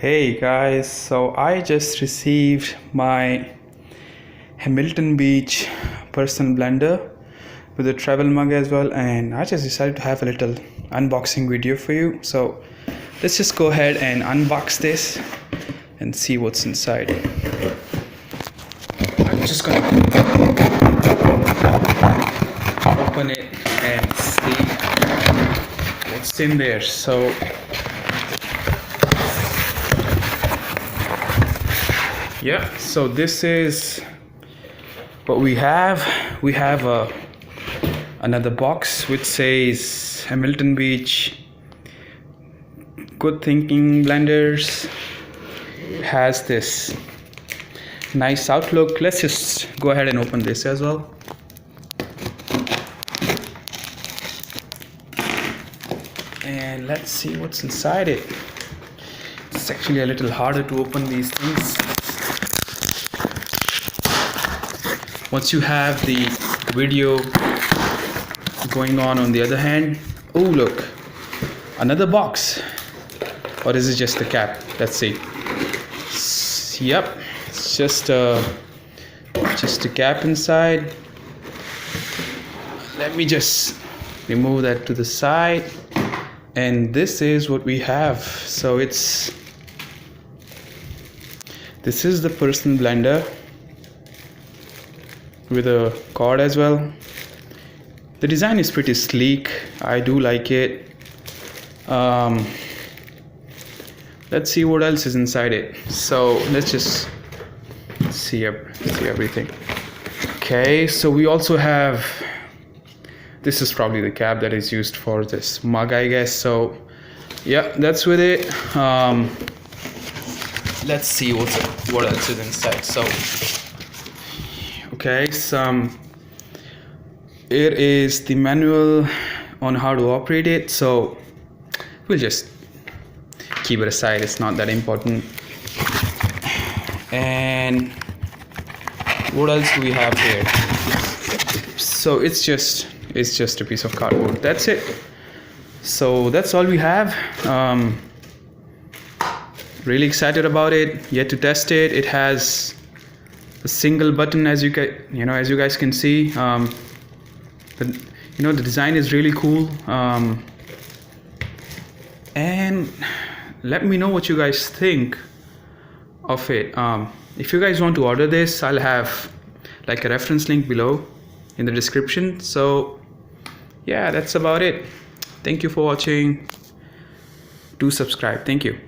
Hey guys, so I just received my Hamilton Beach personal blender with a travel mug as well, and I just decided to have a little unboxing video for you. So let's just go ahead and unbox this and see what's inside. I'm just gonna open it and see what's in there. So yeah, so this is what we have. We have another box which says Hamilton Beach Good Thinking Blenders. It has this nice outlook. Let's just go ahead and open this as well. And let's see what's inside it. It's actually a little harder to open these things. Once you have the video going on the other hand. Oh look, another box. Or is it just a cap? Let's see. Yep, it's just a cap inside. Let me just remove that to the side. And this is what we have. So this is the personal blender with a cord as well. The design is pretty sleek. I do like it. Let's see what else is inside it. So let's just see everything. Okay, so we also have, this is probably the cap that is used for this mug, I guess. So yeah, that's with it. Let's see what else is inside. So okay, it is the manual on how to operate it, so we'll just keep it aside. It's not that important. And what else do we have here? So it's just a piece of cardboard. That's it. So that's all we have. Really excited about it. Yet to test it. It has a single button, as you guys can see. The design is really cool. And let me know what you guys think of it. If you guys want to order this, I'll have like a reference link below in the description. So yeah, that's about it. Thank you for watching. Do subscribe. Thank you.